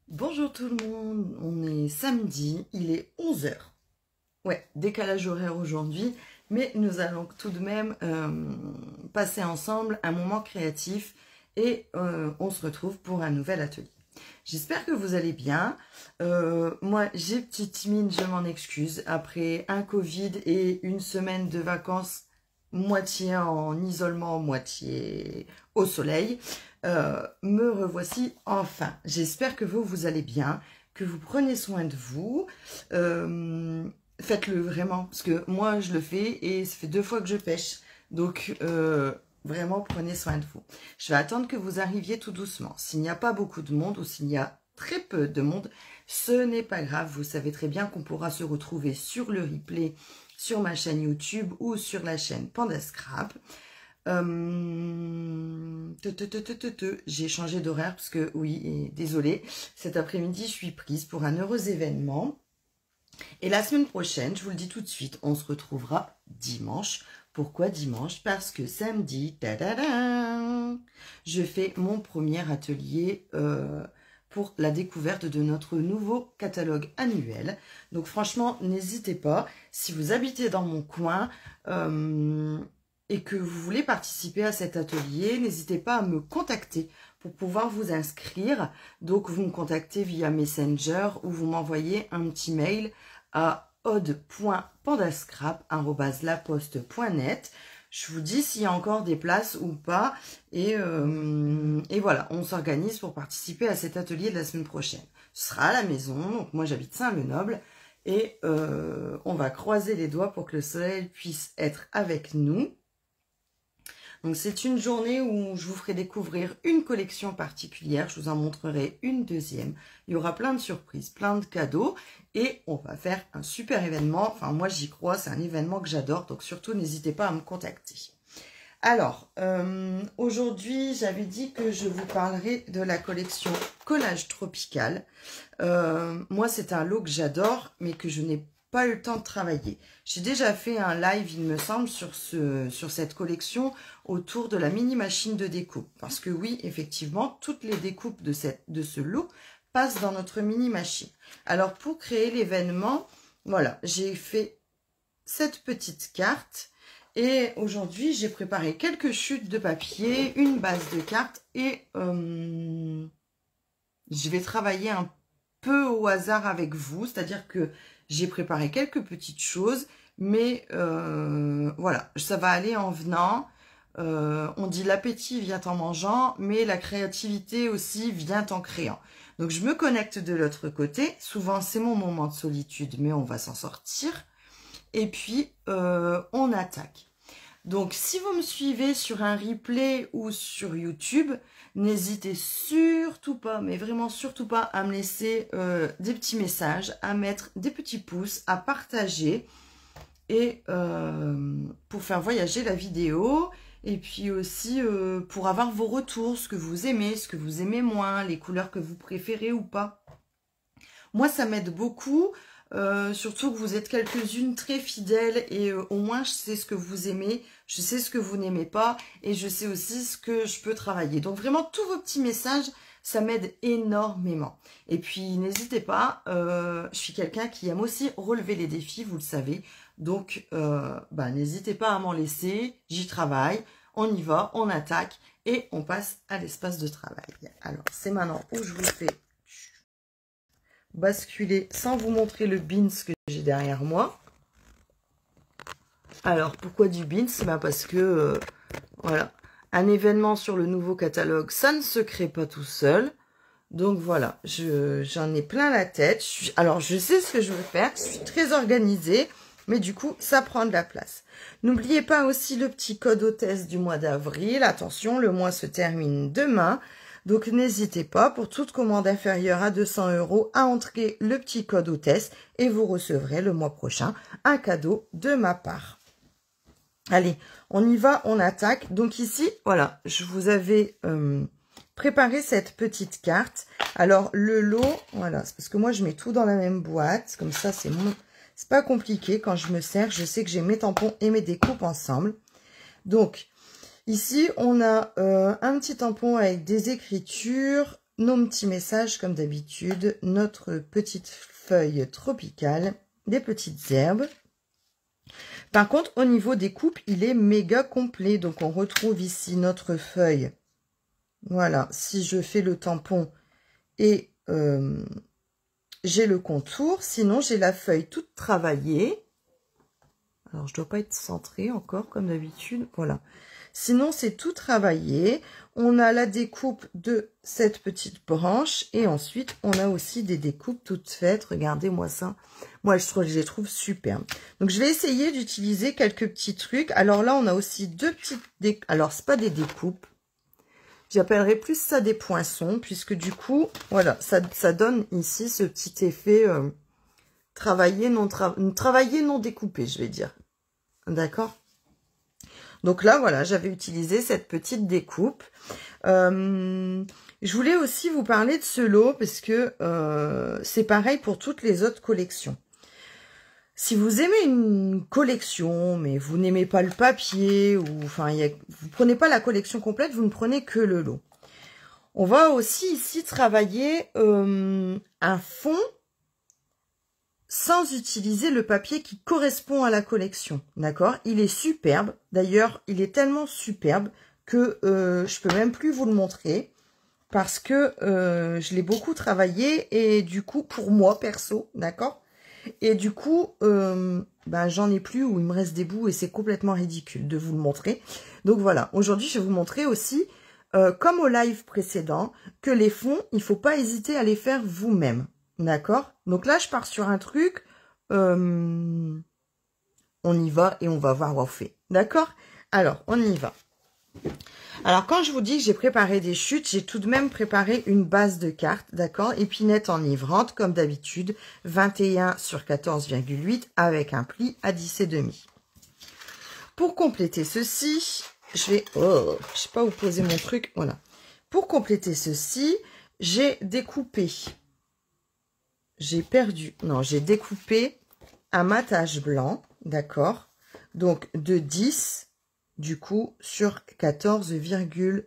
Bonjour tout le monde, on est samedi, il est 11 h. Ouais, décalage horaire aujourd'hui, mais nous allons tout de même passer ensemble un moment créatif et on se retrouve pour un nouvel atelier. J'espère que vous allez bien. Moi, j'ai petite mine, je m'en excuse. Après un Covid et une semaine de vacances, moitié en isolement, moitié au soleil, me revoici enfin. J'espère que vous allez bien, que vous prenez soin de vous. Faites-le vraiment, parce que moi, je le fais et ça fait 2 fois que je pêche. Donc, vraiment, prenez soin de vous. Je vais attendre que vous arriviez tout doucement. S'il n'y a pas beaucoup de monde ou s'il y a très peu de monde, ce n'est pas grave. Vous savez très bien qu'on pourra se retrouver sur le replay sur ma chaîne YouTube ou sur la chaîne Panda Scrap. J'ai changé d'horaire parce que, oui, désolée, cet après-midi, je suis prise pour un heureux événement. Et la semaine prochaine, je vous le dis tout de suite, on se retrouvera dimanche. Pourquoi dimanche? Parce que samedi, je fais mon premier atelier pour la découverte de notre nouveau catalogue annuel. Donc franchement, n'hésitez pas. Si vous habitez dans mon coin et que vous voulez participer à cet atelier, n'hésitez pas à me contacter pour pouvoir vous inscrire. Donc vous me contactez via Messenger ou vous m'envoyez un petit mail à odd.pandascrap@laposte.net. Je vous dis s'il y a encore des places ou pas. Et voilà, on s'organise pour participer à cet atelier de la semaine prochaine. Ce sera à la maison, donc moi j'habite Saint-Lenoble. Et on va croiser les doigts pour que le soleil puisse être avec nous. Donc c'est une journée où je vous ferai découvrir une collection particulière. Je vous en montrerai une deuxième. Il y aura plein de surprises, plein de cadeaux. Et on va faire un super événement. Enfin, moi, j'y crois. C'est un événement que j'adore. Donc, surtout, n'hésitez pas à me contacter. Alors, aujourd'hui, j'avais dit que je vous parlerai de la collection Collage Tropical. Moi, c'est un lot que j'adore, mais que je n'ai pas eu le temps de travailler. J'ai déjà fait un live, il me semble, sur cette collection autour de la mini machine de découpe. Parce que oui, effectivement, toutes les découpes de ce lot passent dans notre mini machine. Alors, pour créer l'événement, voilà, j'ai fait cette petite carte. Et aujourd'hui, j'ai préparé quelques chutes de papier, une base de cartes et je vais travailler un peu au hasard avec vous. C'est-à-dire que j'ai préparé quelques petites choses, mais voilà, ça va aller en venant. On dit l'appétit vient en mangeant, mais la créativité aussi vient en créant. Donc, je me connecte de l'autre côté. Souvent, c'est mon moment de solitude, mais on va s'en sortir. Et puis, on attaque. Donc, si vous me suivez sur un replay ou sur YouTube, n'hésitez surtout pas, mais vraiment surtout pas, à me laisser des petits messages, à mettre des petits pouces, à partager et pour faire voyager la vidéo. Et puis aussi pour avoir vos retours, ce que vous aimez moins, les couleurs que vous préférez ou pas. Moi, ça m'aide beaucoup. Surtout que vous êtes quelques-unes très fidèles et au moins je sais ce que vous aimez, je sais ce que vous n'aimez pas et je sais aussi ce que je peux travailler. Donc vraiment tous vos petits messages, ça m'aide énormément. Et puis n'hésitez pas, je suis quelqu'un qui aime aussi relever les défis, vous le savez. Donc n'hésitez pas à m'en laisser, j'y travaille, on y va, on attaque et on passe à l'espace de travail. Alors c'est maintenant où je vous fais basculer sans vous montrer le beans que j'ai derrière moi. Alors, pourquoi du beans? Parce que, voilà, un événement sur le nouveau catalogue, ça ne se crée pas tout seul. Donc, voilà, j'en ai plein la tête. Alors, je sais ce que je veux faire, je suis très organisée, mais du coup, ça prend de la place. N'oubliez pas aussi le petit code hôtesse du mois d'avril. Attention, le mois se termine demain. Donc, n'hésitez pas, pour toute commande inférieure à 200 €, à entrer le petit code hôtesse et vous recevrez le mois prochain un cadeau de ma part. Allez, on y va, on attaque. Donc ici, voilà, je vous avais préparé cette petite carte. Alors, le lot, voilà, c'est parce que moi, je mets tout dans la même boîte. Comme ça, c'est pas compliqué. Quand je me sers, je sais que j'ai mes tampons et mes découpes ensemble. Donc, ici, on a un petit tampon avec des écritures, nos petits messages comme d'habitude, notre petite feuille tropicale, des petites herbes. Par contre, au niveau des coupes, il est méga complet. Donc, on retrouve ici notre feuille. Voilà, si je fais le tampon et j'ai le contour. Sinon, j'ai la feuille toute travaillée. Alors, je dois pas être centrée encore, comme d'habitude. Voilà. Sinon, c'est tout travaillé. On a la découpe de cette petite branche. Et ensuite, on a aussi des découpes toutes faites. Regardez-moi ça. Moi, je les trouve superbes. Donc, je vais essayer d'utiliser quelques petits trucs. Alors là, on a aussi deux petites découpes. Alors, c'est pas des découpes. J'appellerais plus ça des poinçons. Puisque du coup, voilà, ça donne ici ce petit effet travaillé, non découpé, je vais dire. D'accord ? Donc là, voilà, j'avais utilisé cette petite découpe. Je voulais aussi vous parler de ce lot parce que c'est pareil pour toutes les autres collections. Si vous aimez une collection, mais vous n'aimez pas le papier, ou enfin, vous prenez pas la collection complète, vous ne prenez que le lot. On va aussi ici travailler un fond sans utiliser le papier qui correspond à la collection, d'accord? Il est superbe, d'ailleurs, il est tellement superbe que je peux même plus vous le montrer, parce que je l'ai beaucoup travaillé, et du coup, pour moi, perso, d'accord? Et du coup, j'en ai plus, ou il me reste des bouts, et c'est complètement ridicule de vous le montrer. Donc voilà, aujourd'hui, je vais vous montrer aussi, comme au live précédent, que les fonds, il ne faut pas hésiter à les faire vous-même. D'accord? Donc là, je pars sur un truc. On y va et on va voir what fait. D'accord? Alors, on y va. Alors, quand je vous dis que j'ai préparé des chutes, j'ai tout de même préparé une base de cartes. D'accord? Épinette enivrante, comme d'habitude. 21 sur 14,8 avec un pli à 10,5. Pour compléter ceci, je vais... Oh, je sais pas où poser mon truc. Voilà. Pour compléter ceci, j'ai découpé... J'ai découpé un matage blanc, d'accord? Donc, de 10, du coup, sur 14,3.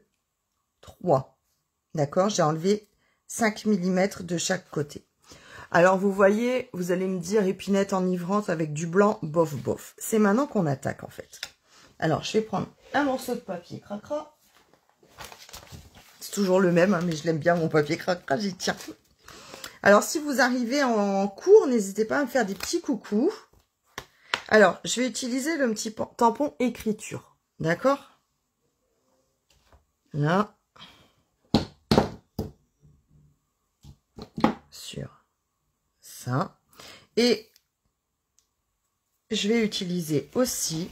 D'accord? J'ai enlevé 5 mm de chaque côté. Alors, vous voyez, vous allez me dire épinette enivrante avec du blanc, bof, bof. C'est maintenant qu'on attaque, en fait. Alors, je vais prendre un morceau de papier cracra. C'est toujours le même, hein, mais je l'aime bien, mon papier cracra, j'y tiens. Alors, si vous arrivez en cours, n'hésitez pas à me faire des petits coucous. Alors, je vais utiliser le petit tampon écriture. D'accord? Là. Sur ça. Et je vais utiliser aussi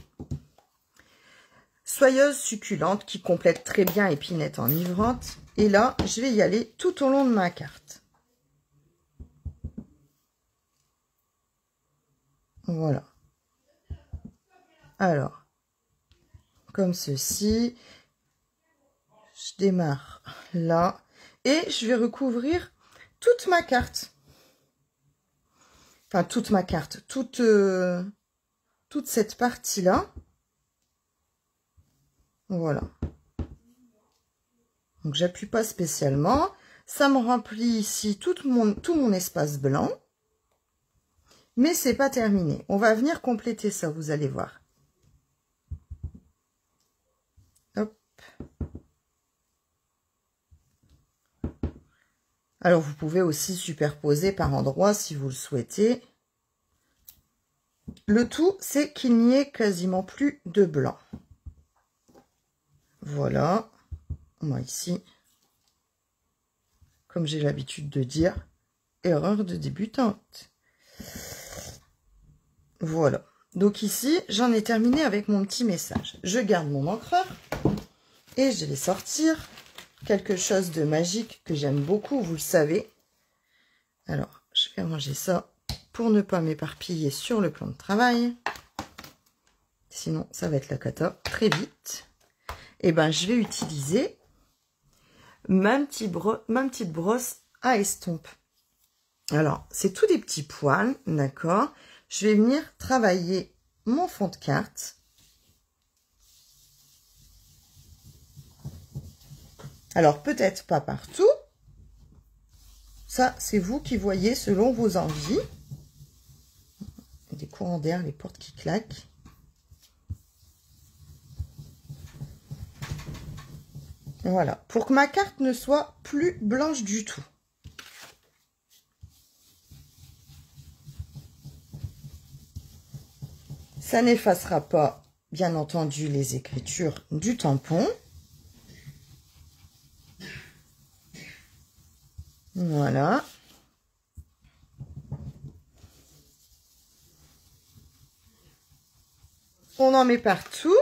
soyeuse succulente qui complète très bien épinette enivrante. Et là, je vais y aller tout au long de ma carte. Voilà. Alors, comme ceci, je démarre là et je vais recouvrir toute ma carte. Enfin, toute ma carte, toute cette partie-là. Voilà. Donc, j'appuie pas spécialement. Ça me remplit ici tout mon espace blanc. Mais c'est pas terminé. On va venir compléter ça, vous allez voir. Hop. Alors, vous pouvez aussi superposer par endroits si vous le souhaitez. Le tout, c'est qu'il n'y ait quasiment plus de blanc. Voilà. Moi, ici, comme j'ai l'habitude de dire, erreur de débutante. Voilà. Donc ici, j'en ai terminé avec mon petit message. Je garde mon encreur et je vais sortir quelque chose de magique que j'aime beaucoup, vous le savez. Alors, je vais ranger ça pour ne pas m'éparpiller sur le plan de travail. Sinon, ça va être la cata très vite. Et ben, je vais utiliser ma petite brosse à estompe. Alors, c'est tous des petits poils, d'accord? Je vais venir travailler mon fond de carte. Alors, peut-être pas partout, Ça, c'est vous qui voyez selon vos envies. Il y a des courants d'air, les portes qui claquent. Voilà, pour que ma carte ne soit plus blanche du tout. Ça n'effacera pas, bien entendu, les écritures du tampon. Voilà. On en met partout.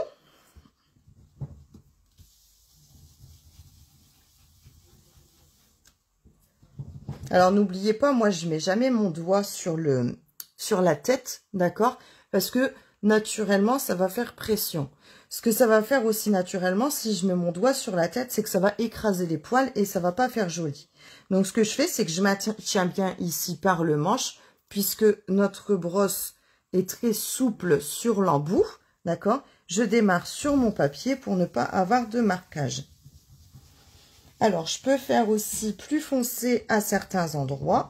Alors, n'oubliez pas, moi, je mets jamais mon doigt sur la tête, d'accord? Parce que, naturellement, ça va faire pression. Ce que ça va faire aussi naturellement, si je mets mon doigt sur la tête, c'est que ça va écraser les poils et ça va pas faire joli. Donc, ce que je fais, c'est que je maintiens bien ici par le manche, puisque notre brosse est très souple sur l'embout, d'accord? Je démarre sur mon papier pour ne pas avoir de marquage. Alors, je peux faire aussi plus foncé à certains endroits.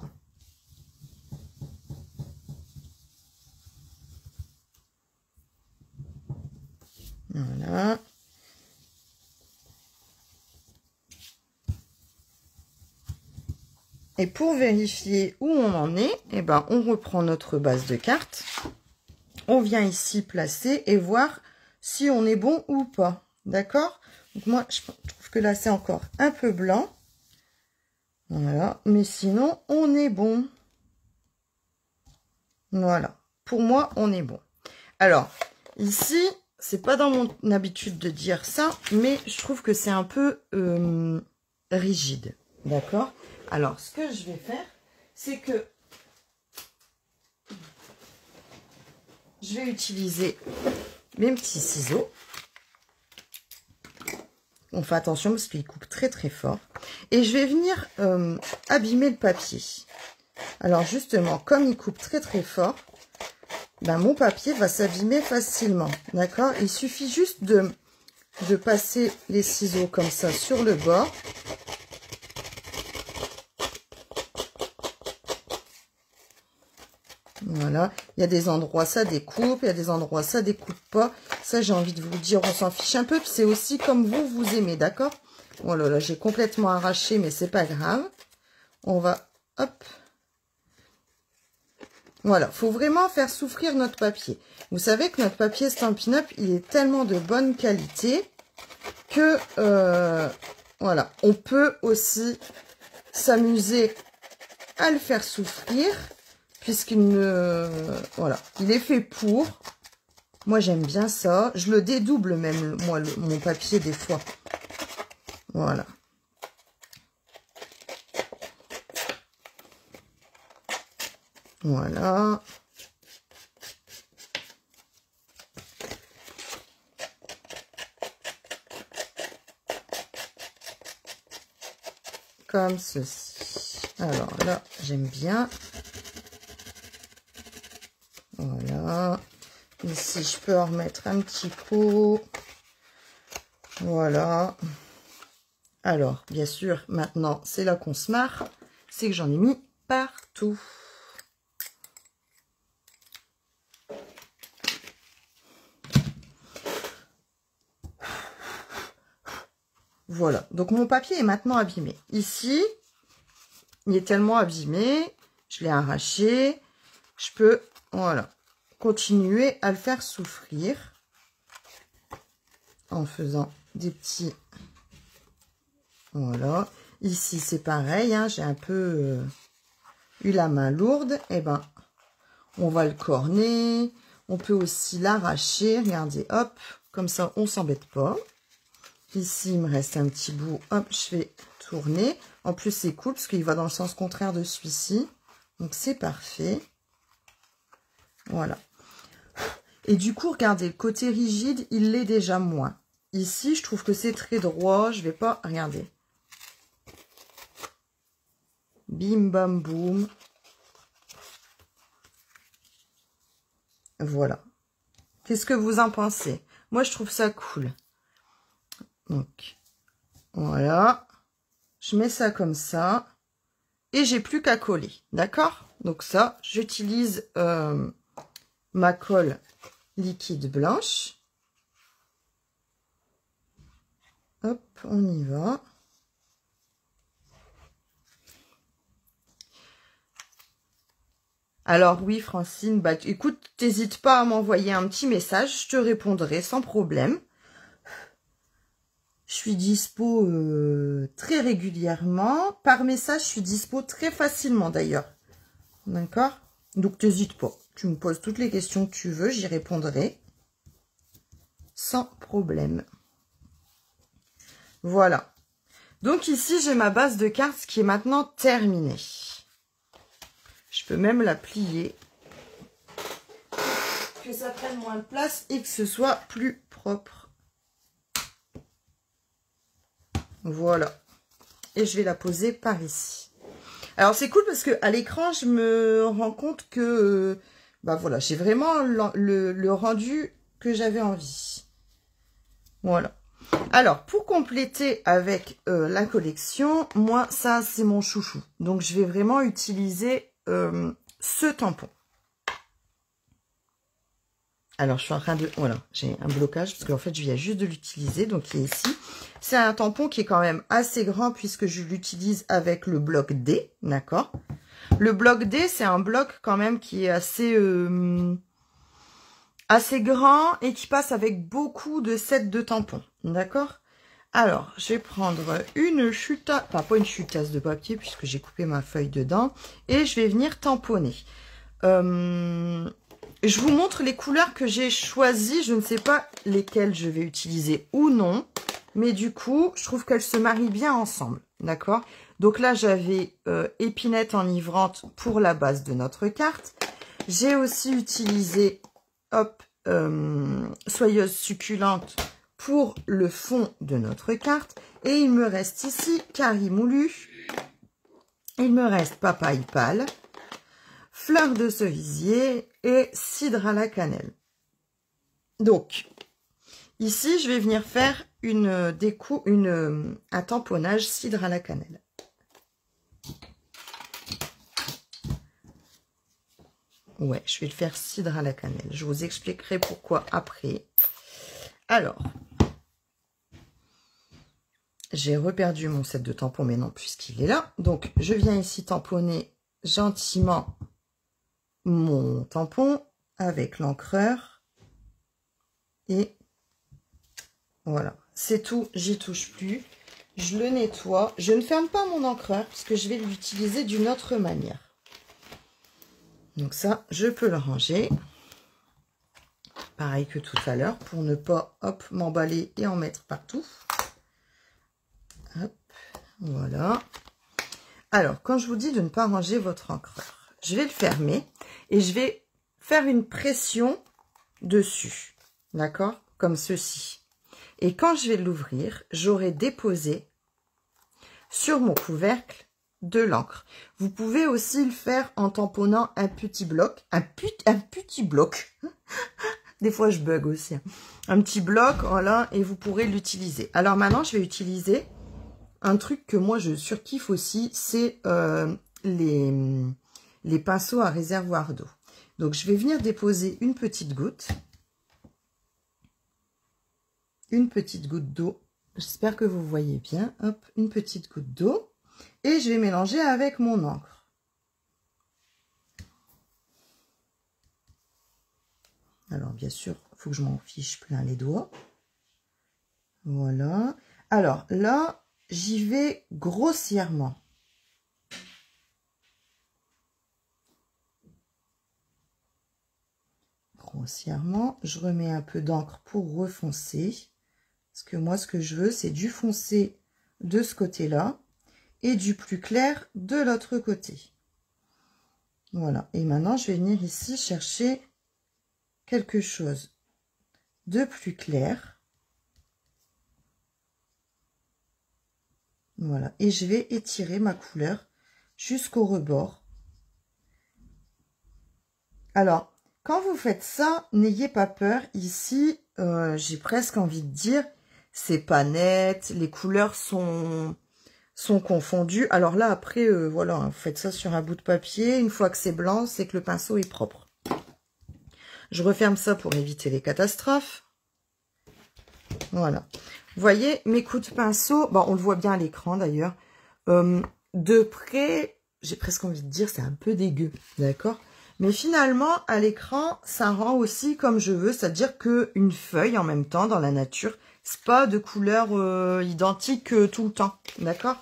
Voilà. Et pour vérifier où on en est, eh ben, on reprend notre base de cartes. On vient ici placer et voir si on est bon ou pas. D'accord? Donc moi, je trouve que là, c'est encore un peu blanc. Voilà. Mais sinon, on est bon. Voilà. Pour moi, on est bon. Alors, ici, c'est pas dans mon habitude de dire ça, mais je trouve que c'est un peu rigide. D'accord? Alors, ce que je vais faire, c'est que je vais utiliser mes petits ciseaux. On fait attention parce qu'ils coupent très très fort. Et je vais venir abîmer le papier. Alors justement, comme il coupe très très fort, ben, mon papier va s'abîmer facilement. D'accord? Il suffit juste de passer les ciseaux comme ça sur le bord. Voilà, il y a des endroits ça découpe, il y a des endroits ça découpe pas. Ça, j'ai envie de vous dire, on s'en fiche un peu. C'est aussi comme vous aimez, d'accord? Oh là là, j'ai complètement arraché, mais c'est pas grave. On va, hop. Voilà, faut vraiment faire souffrir notre papier. Vous savez que notre papier Stampin' Up, il est tellement de bonne qualité que, voilà, on peut aussi s'amuser à le faire souffrir. Puisqu'il ne... Voilà, il est fait pour. Moi, j'aime bien ça. Je le dédouble même, moi, mon papier, des fois. Voilà. Voilà. Comme ceci. Alors là, j'aime bien. Voilà. Ici, je peux en remettre un petit coup. Voilà. Alors, bien sûr, maintenant, c'est là qu'on se marre. C'est que j'en ai mis partout. Voilà. Donc, mon papier est maintenant abîmé. Ici, il est tellement abîmé. Je l'ai arraché. Je peux, voilà, continuer à le faire souffrir en faisant des petits... Voilà. Ici, c'est pareil, hein, j'ai un peu eu la main lourde. Et ben, on va le corner. On peut aussi l'arracher. Regardez, hop, comme ça, on s'embête pas. Ici, il me reste un petit bout. Hop, je vais tourner. En plus, c'est cool parce qu'il va dans le sens contraire de celui-ci. Donc, c'est parfait. Voilà. Et du coup, regardez, le côté rigide, il l'est déjà moins. Ici, je trouve que c'est très droit. Je vais pas... Regardez. Bim, bam, boum. Voilà. Qu'est-ce que vous en pensez? Moi, je trouve ça cool. Donc, voilà. Je mets ça comme ça. et j'ai plus qu'à coller, d'accord? Donc ça, j'utilise ma colle liquide blanche. Hop, on y va. Alors oui, Francine, bah écoute, t'hésites pas à m'envoyer un petit message, je te répondrai sans problème. Je suis dispo très régulièrement. Par message, je suis dispo très facilement d'ailleurs. D'accord? Donc t'hésites pas. Tu me poses toutes les questions que tu veux, j'y répondrai sans problème. Voilà. Donc ici, j'ai ma base de cartes qui est maintenant terminée. Je peux même la plier. Que ça prenne moins de place et que ce soit plus propre. Voilà. Et je vais la poser par ici. Alors c'est cool parce que à l'écran, je me rends compte que bah voilà, j'ai vraiment le rendu que j'avais envie. Voilà. Alors, pour compléter avec la collection, moi, ça, c'est mon chouchou. Donc, je vais vraiment utiliser ce tampon. Alors, je suis en train de... Voilà, j'ai un blocage parce qu'en fait, je viens juste de l'utiliser. Donc, il est ici. C'est un tampon qui est quand même assez grand puisque je l'utilise avec le bloc D, d'accord? Le bloc D, c'est un bloc quand même qui est assez grand et qui passe avec beaucoup de sets de tampons, d'accord? Alors, je vais prendre une chutasse, enfin pas une chutasse de papier puisque j'ai coupé ma feuille dedans, et je vais venir tamponner. Je vous montre les couleurs que j'ai choisies, je ne sais pas lesquelles je vais utiliser ou non, mais du coup, je trouve qu'elles se marient bien ensemble, d'accord? Donc là, j'avais épinette enivrante pour la base de notre carte. J'ai aussi utilisé, hop, soyeuse succulente pour le fond de notre carte. Et il me reste ici Carrie moulu. Il me reste papaye pâle, fleur de cerisier et cidre à la cannelle. Donc, ici, je vais venir faire un tamponnage cidre à la cannelle. Ouais, je vais le faire cidre à la cannelle. Je vous expliquerai pourquoi après. Alors, j'ai reperdu mon set de tampons, mais non, puisqu'il est là. Donc, je viens ici tamponner gentiment mon tampon avec l'encreur. Et voilà, c'est tout, j'y touche plus. Je le nettoie. Je ne ferme pas mon encreur puisque je vais l'utiliser d'une autre manière. Donc ça, je peux le ranger. Pareil que tout à l'heure pour ne pas, hop, m'emballer et en mettre partout. Hop, voilà. Alors, quand je vous dis de ne pas ranger votre encreur, je vais le fermer et je vais faire une pression dessus. D'accord? Comme ceci. Et quand je vais l'ouvrir, j'aurai déposé sur mon couvercle de l'encre. Vous pouvez aussi le faire en tamponnant un petit bloc. Un petit bloc. Des fois, je bug aussi. Un petit bloc, voilà, et vous pourrez l'utiliser. Alors maintenant, je vais utiliser un truc que moi, je surkiffe aussi, c'est les pinceaux à réservoir d'eau. Donc, je vais venir déposer une petite goutte. Une petite goutte d'eau. J'espère que vous voyez bien. Hop, une petite goutte d'eau. Et je vais mélanger avec mon encre. Alors, bien sûr, il faut que je m'en fiche plein les doigts. Voilà. Alors, là, j'y vais grossièrement. Grossièrement. Je remets un peu d'encre pour refoncer. Parce que moi, ce que je veux, c'est du foncé de ce côté-là et du plus clair de l'autre côté. Voilà. Et maintenant, je vais venir ici chercher quelque chose de plus clair. Voilà. Et je vais étirer ma couleur jusqu'au rebord. Alors, quand vous faites ça, n'ayez pas peur. Ici, j'ai presque envie de dire, c'est pas net. Les couleurs sont sont confondus. Alors là, après, voilà, hein, vous faites ça sur un bout de papier. Une fois que c'est blanc, c'est que le pinceau est propre. Je referme ça pour éviter les catastrophes. Voilà. Vous voyez, mes coups de pinceau, bon, on le voit bien à l'écran d'ailleurs. De près, j'ai presque envie de dire, c'est un peu dégueu, d'accord? Mais finalement, à l'écran, ça rend aussi comme je veux, c'est-à-dire qu'une feuille en même temps dans la nature, c'est pas de couleur identique tout le temps, d'accord?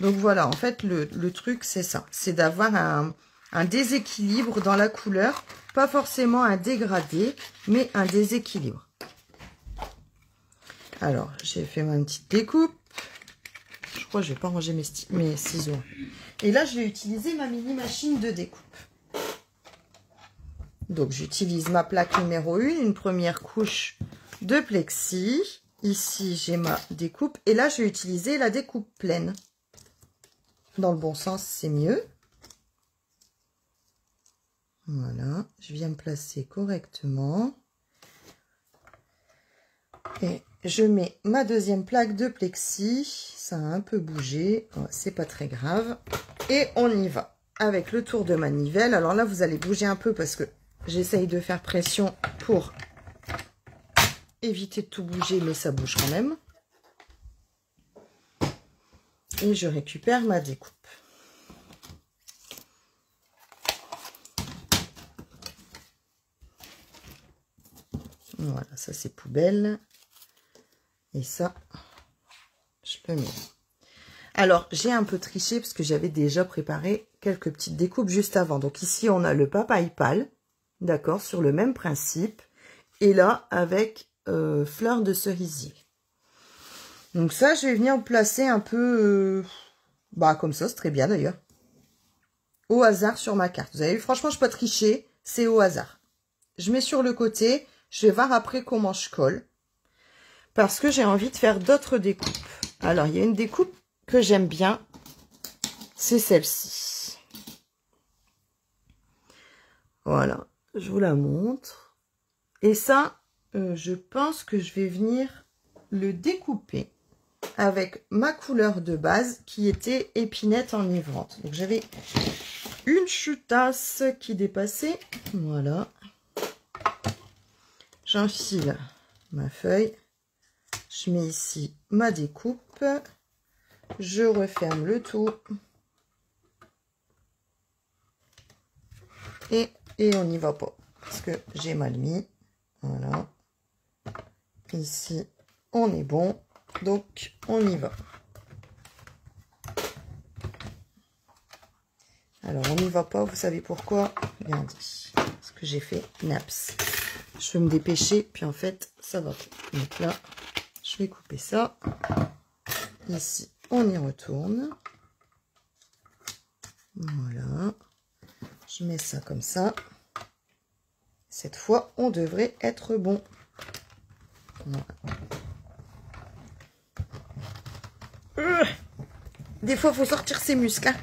Donc voilà, en fait, le truc, c'est ça, c'est d'avoir un déséquilibre dans la couleur, pas forcément un dégradé, mais un déséquilibre. Alors, j'ai fait ma petite découpe. Je crois que je vais pas ranger mes ciseaux. Et là, je vais utiliser ma mini machine de découpe. Donc, j'utilise ma plaque numéro 1, une première couche de plexi. Ici, j'ai ma découpe. Et là, je vais utiliser la découpe pleine. Dans le bon sens, c'est mieux. Voilà. Je viens me placer correctement. Et je mets ma deuxième plaque de plexi. Ça a un peu bougé. C'est pas très grave. Et on y va. Avec le tour de manivelle. Alors là, vous allez bouger un peu parce que j'essaye de faire pression pour éviter de tout bouger, mais ça bouge quand même. Et je récupère ma découpe. Voilà, ça c'est poubelle. Et ça, je le mets. Alors, j'ai un peu triché parce que j'avais déjà préparé quelques petites découpes juste avant. Donc ici, on a le papaye pâle, d'accord, sur le même principe. Et là, avec fleurs de cerisier. Donc ça, je vais venir placer un peu, comme ça, c'est très bien d'ailleurs. Au hasard sur ma carte. Vous avez vu, franchement, je ne peux pas tricher, c'est au hasard. Je mets sur le côté, je vais voir après comment je colle. Parce que j'ai envie de faire d'autres découpes. Alors, il y a une découpe que j'aime bien, c'est celle-ci. Voilà, je vous la montre. Et ça, je pense que je vais venir le découper avec ma couleur de base qui était épinette enivrante. Donc j'avais une chutasse qui dépassait. Voilà. J'enfile ma feuille. Je mets ici ma découpe. Je referme le tout. Et on n'y va pas. Parce que j'ai mal mis. Voilà. Ici, on est bon. Donc, on y va. Alors, on n'y va pas. Vous savez pourquoi? Regardez. Parce que j'ai fait naps. Je vais me dépêcher. Puis, en fait, ça va pas. Donc là, je vais couper ça. Ici, on y retourne. Voilà. Je mets ça comme ça. Cette fois, on devrait être bon. Voilà. Des fois, il faut sortir ses muscles. Hein.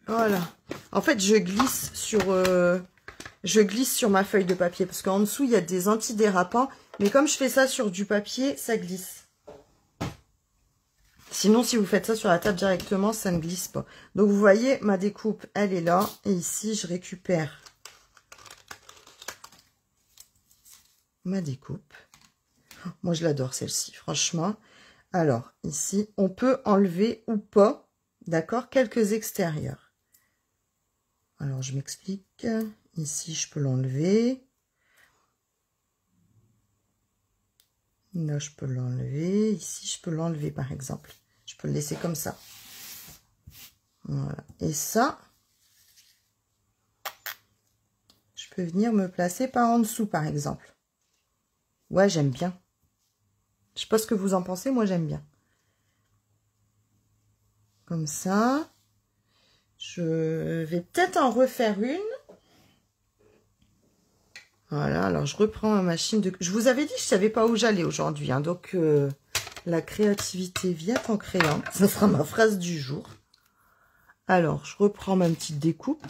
Voilà. En fait, je glisse sur ma feuille de papier. Parce qu'en dessous, il y a des antidérapants. Mais comme je fais ça sur du papier, ça glisse. Sinon, si vous faites ça sur la table directement, ça ne glisse pas. Donc, vous voyez, ma découpe, elle est là. Et ici, je récupère ma découpe. Moi, je l'adore, celle-ci, franchement. Alors, ici, on peut enlever ou pas, d'accord, quelques extérieurs. Alors, je m'explique. Ici, je peux l'enlever. Là, je peux l'enlever. Ici, je peux l'enlever, par exemple. Je peux le laisser comme ça. Voilà. Et ça, je peux venir me placer par en dessous, par exemple. Ouais, j'aime bien. Je sais pas ce que vous en pensez, moi, j'aime bien. Comme ça. Je vais peut-être en refaire une. Voilà, alors je reprends ma machine de... Je vous avais dit que je ne savais pas où j'allais aujourd'hui. Hein, donc, la créativité vient en créant. Ça sera ma phrase du jour. Alors, je reprends ma petite découpe.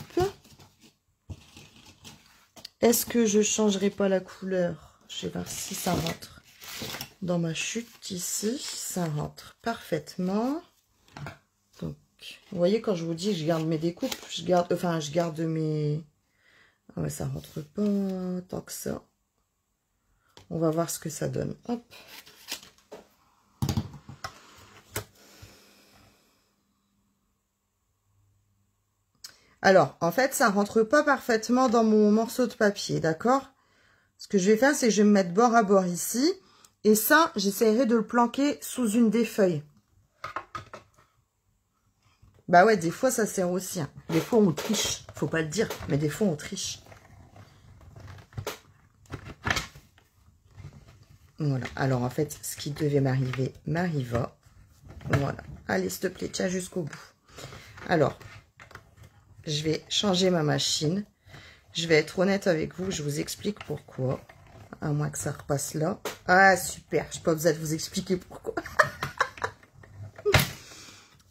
Est-ce que je ne changerai pas la couleur? Je vais voir si ça rentre dans ma chute ici, ça rentre parfaitement. Donc, vous voyez, quand je vous dis, je garde mes découpes, je garde mes... Ah ouais, ça rentre pas tant que ça. On va voir ce que ça donne. Hop. Alors, en fait, ça rentre pas parfaitement dans mon morceau de papier, d'accord? Ce que je vais faire, c'est que je vais me mettre bord à bord ici. Et ça, j'essaierai de le planquer sous une des feuilles. Bah ouais, des fois, ça sert aussi. Hein. Des fois, on triche. Faut pas le dire, mais des fois, on triche. Voilà. Alors, en fait, ce qui devait m'arriver m'arriva. Voilà. Allez, s'il te plaît, tiens jusqu'au bout. Alors, je vais changer ma machine. Je vais être honnête avec vous. Je vous explique pourquoi. À moins que ça repasse là. Ah, super. Je n'ai pas besoin de vous expliquer pourquoi.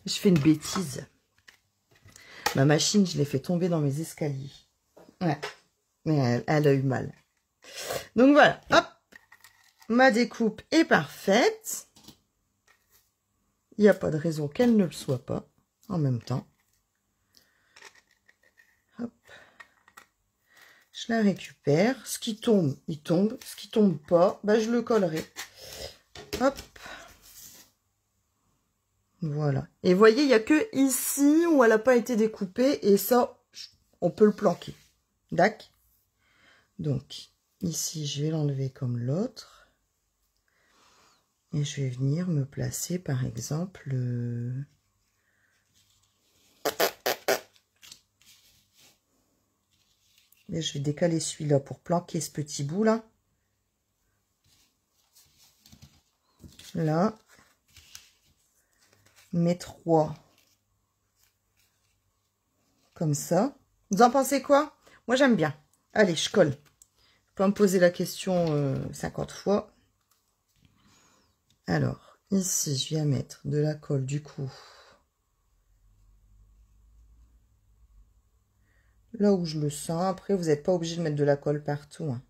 Je fais une bêtise. Ma machine, je l'ai fait tomber dans mes escaliers. Ouais. Mais elle a eu mal. Donc voilà. Hop. Ma découpe est parfaite. Il n'y a pas de raison qu'elle ne le soit pas en même temps. Hop. Je la récupère. Ce qui tombe, il tombe. Ce qui tombe pas, bah, je le collerai. Hop. Voilà. Et vous voyez, il n'y a que ici où elle n'a pas été découpée. Et ça, on peut le planquer. D'accord. Donc, ici, je vais l'enlever comme l'autre. Et je vais venir me placer, par exemple... Et je vais décaler celui-là pour planquer ce petit bout-là. Là. Mes trois. Comme ça. Vous en pensez quoi? Moi, j'aime bien. Allez, je colle. Je peux me poser la question 50 fois. Alors, ici, je viens mettre de la colle, du coup. Là où je le sens. Après, vous n'êtes pas obligé de mettre de la colle partout. Hein.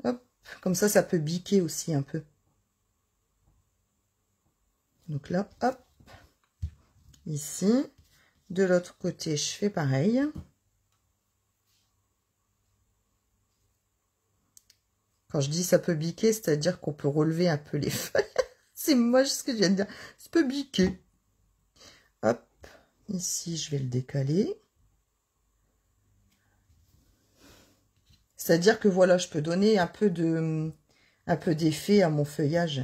Hop. Comme ça peut biquer aussi un peu. Donc là, hop. Ici. De l'autre côté, je fais pareil. Quand je dis ça peut biquer, c'est-à-dire qu'on peut relever un peu les feuilles. C'est moche ce que je viens de dire. Ça peut biquer. Hop. Ici, je vais le décaler. C'est-à-dire que voilà, je peux donner un peu d'effet à mon feuillage.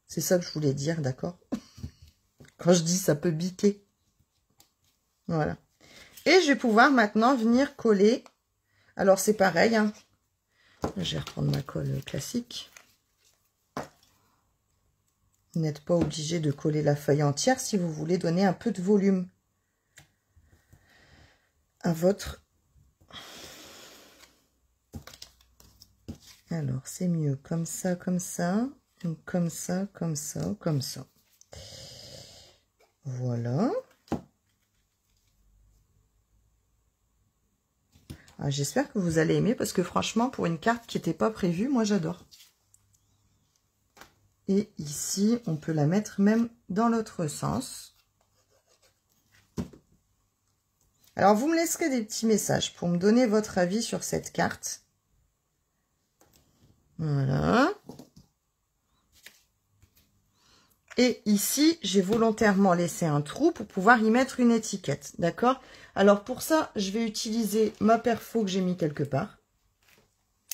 C'est ça que je voulais dire, d'accord? Quand je dis ça peut biquer. Voilà. Et je vais pouvoir maintenant venir coller. Alors, c'est pareil, hein. Je vais reprendre ma colle classique. Vous n'êtes pas obligé de coller la feuille entière si vous voulez donner un peu de volume à votre... Alors, c'est mieux comme ça, comme ça, comme ça, comme ça, comme ça. Voilà. Ah, j'espère que vous allez aimer parce que franchement, pour une carte qui n'était pas prévue, moi j'adore. Et ici, on peut la mettre même dans l'autre sens. Alors, vous me laisserez des petits messages pour me donner votre avis sur cette carte. Voilà. Et ici, j'ai volontairement laissé un trou pour pouvoir y mettre une étiquette. D'accord? Alors, pour ça, je vais utiliser ma perfo que j'ai mis quelque part.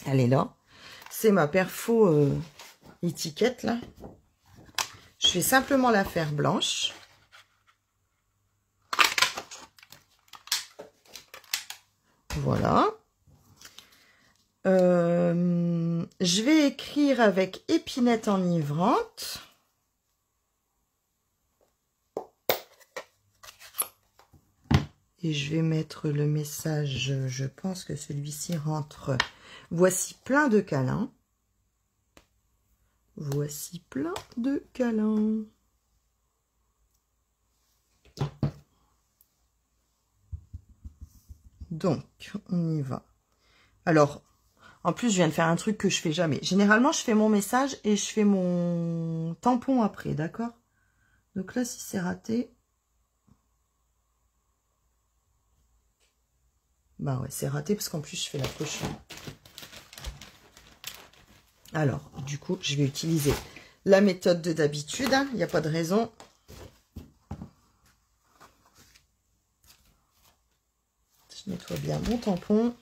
Elle est là. C'est ma perfo étiquette, là. Je vais simplement la faire blanche. Voilà. Je vais écrire avec épinette enivrante. Et je vais mettre le message, je pense que celui-ci rentre. Voici plein de câlins. Voici plein de câlins. Donc, on y va. Alors, En plus, je viens de faire un truc que je fais jamais. Généralement, je fais mon message et je fais mon tampon après, d'accord? Donc là, si c'est raté... Bah ouais, c'est raté parce qu'en plus, je fais la poche. Alors, du coup, je vais utiliser la méthode de d'habitude. Il n'y a pas de raison. Je nettoie bien mon tampon.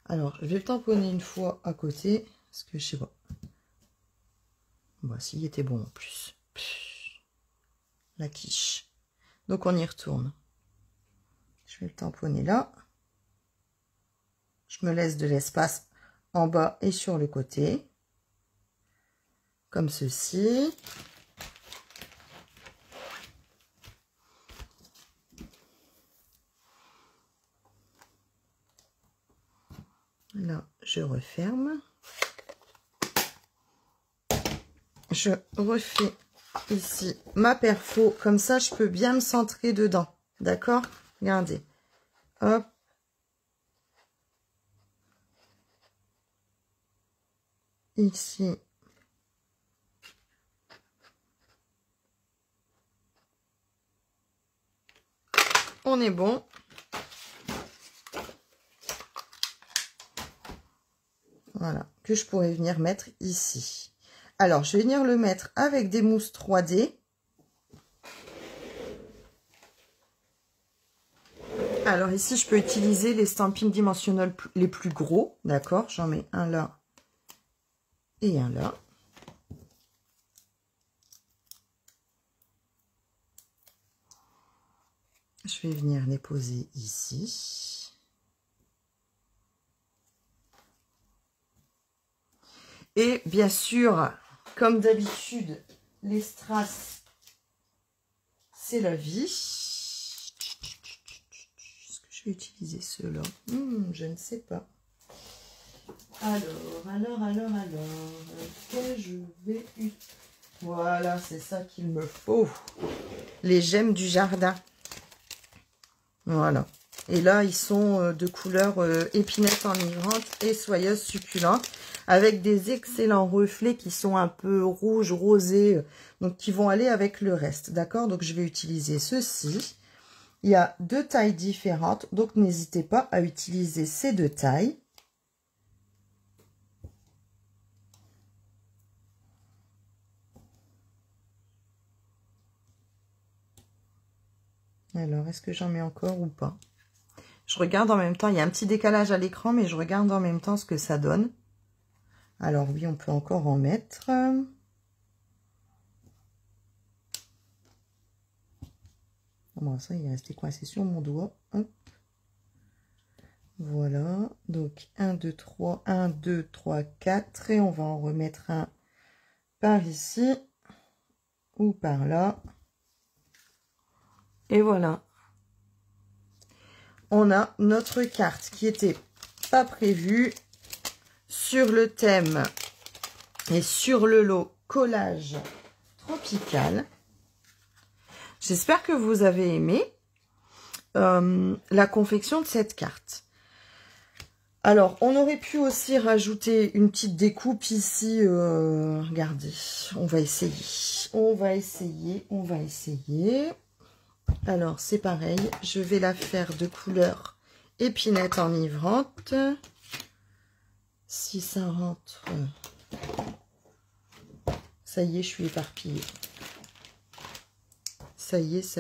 Alors, je vais le tamponner une fois à côté. Parce que je sais pas. Voici, il était bon en plus. La quiche. Donc, on y retourne. Je vais le tamponner là. Je me laisse de l'espace en bas et sur le côté. Comme ceci. Là, je referme. Je refais ici ma perfo. Comme ça, je peux bien me centrer dedans. D'accord? Regardez. Hop. Ici. On est bon. Voilà. Que je pourrais venir mettre ici. Alors, je vais venir le mettre avec des mousses 3D. Alors, ici, je peux utiliser les stampings dimensionnels les plus gros. D'accord? J'en mets un là et un là. Je vais venir les poser ici. Et bien sûr, comme d'habitude, les strass, c'est la vie. Est-ce que je vais utiliser ceux-là? Je ne sais pas. Alors, que je vais utiliser? Voilà, c'est ça qu'il me faut. Les gemmes du jardin. Voilà. Et là, ils sont de couleur épinette enivrante et soyeuse succulente, avec des excellents reflets qui sont un peu rouge, rosé, donc qui vont aller avec le reste. D'accord? Donc, je vais utiliser ceci. Il y a 2 tailles différentes, donc n'hésitez pas à utiliser ces 2 tailles. Alors, est-ce que j'en mets encore ou pas? Je regarde en même temps, il y a un petit décalage à l'écran, mais je regarde en même temps ce que ça donne. Alors oui, on peut encore en mettre. Bon, ça, il est resté coincé sur mon doigt. Hop. Voilà. Donc, 1, 2, 3, 1, 2, 3, 4. Et on va en remettre un par ici ou par là. Et voilà. On a notre carte qui était pas prévue sur le thème et sur le lot collage tropical. J'espère que vous avez aimé la confection de cette carte. Alors, on aurait pu aussi rajouter une petite découpe ici. Regardez, on va essayer. On va essayer. Alors, c'est pareil. Je vais la faire de couleur épinette enivrante. Si ça rentre... Ça y est, je suis éparpillée. Ça y est.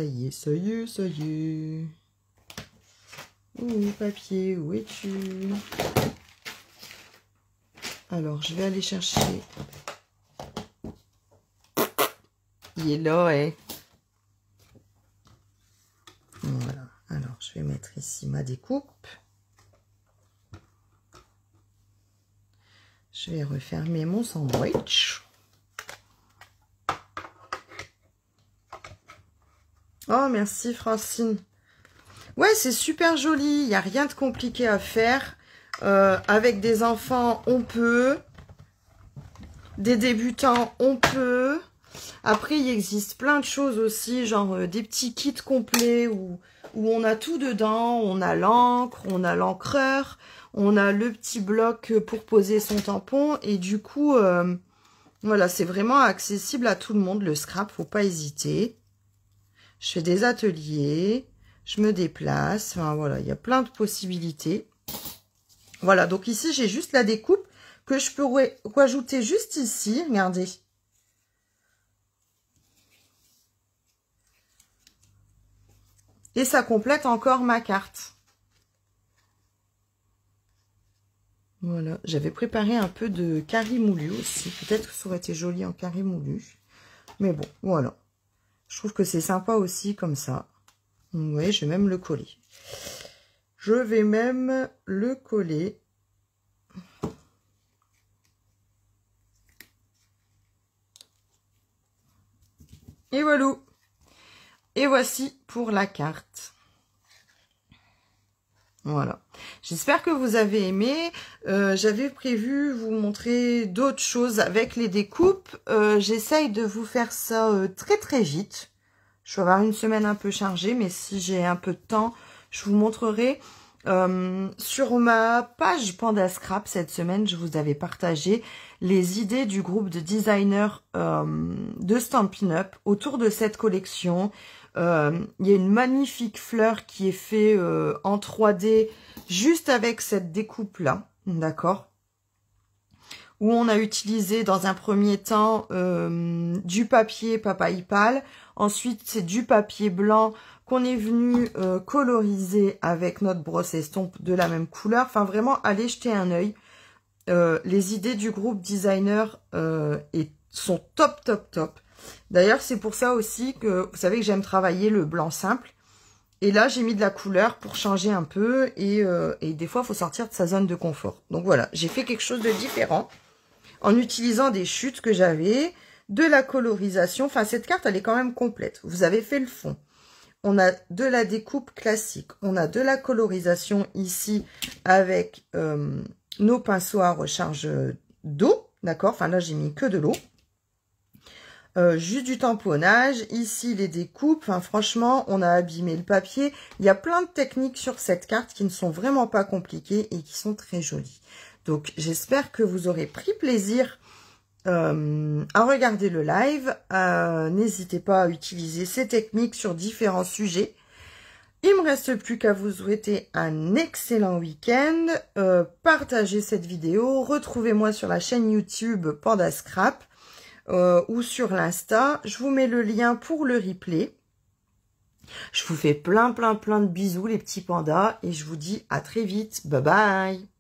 Où papier, où es-tu? Alors, je vais aller chercher. Il est là, eh. Voilà. Alors, je vais mettre ici ma découpe. Je vais refermer mon sandwich. Oh, merci Francine. Ouais, c'est super joli. Il n'y a rien de compliqué à faire. Avec des enfants, on peut. Des débutants, on peut. Après, il existe plein de choses aussi, genre des petits kits complets où on a tout dedans. On a l'encre, on a l'encreur, on a le petit bloc pour poser son tampon. Et du coup, voilà, c'est vraiment accessible à tout le monde, le scrap, faut pas hésiter. Je fais des ateliers, je me déplace, enfin voilà, il y a plein de possibilités. Voilà, donc ici, j'ai juste la découpe que je peux rajouter juste ici, regardez. Et ça complète encore ma carte. Voilà, j'avais préparé un peu de carré moulu aussi. Peut-être que ça aurait été joli en carré moulu. Mais bon, voilà. Je trouve que c'est sympa aussi comme ça. Oui, je vais même le coller. Je vais même le coller. Et voilà. Et voici pour la carte. Voilà. J'espère que vous avez aimé. J'avais prévu vous montrer d'autres choses avec les découpes. J'essaye de vous faire ça très très vite. Je vais avoir une semaine un peu chargée, mais si j'ai un peu de temps, je vous montrerai. Sur ma page Panda Scrap, cette semaine, je vous avais partagé les idées du groupe de designers de Stampin' Up autour de cette collection. Il y a une magnifique fleur qui est faite en 3D juste avec cette découpe-là, d'accord? Où on a utilisé dans un premier temps du papier Papaye Pâle. Ensuite, c'est du papier blanc qu'on est venu coloriser avec notre brosse estompe de la même couleur. Enfin, vraiment, allez jeter un œil. Les idées du groupe designer sont top, top, top. D'ailleurs, c'est pour ça aussi que, vous savez que j'aime travailler le blanc simple. Et là, j'ai mis de la couleur pour changer un peu. Et des fois, il faut sortir de sa zone de confort. Donc voilà, j'ai fait quelque chose de différent en utilisant des chutes que j'avais, de la colorisation. Enfin, cette carte, elle est quand même complète. Vous avez fait le fond. On a de la découpe classique. On a de la colorisation ici avec nos pinceaux à recharge d'eau. D'accord? Enfin, là, j'ai mis que de l'eau. Juste du tamponnage. Ici, les découpes. Enfin, franchement, on a abîmé le papier. Il y a plein de techniques sur cette carte qui ne sont vraiment pas compliquées et qui sont très jolies. Donc, j'espère que vous aurez pris plaisir à regarder le live. N'hésitez pas à utiliser ces techniques sur différents sujets. Il ne me reste plus qu'à vous souhaiter un excellent week-end. Partagez cette vidéo. Retrouvez-moi sur la chaîne YouTube Panda Scrap ou sur l'Insta. Je vous mets le lien pour le replay. Je vous fais plein de bisous les petits pandas et je vous dis à très vite. Bye bye.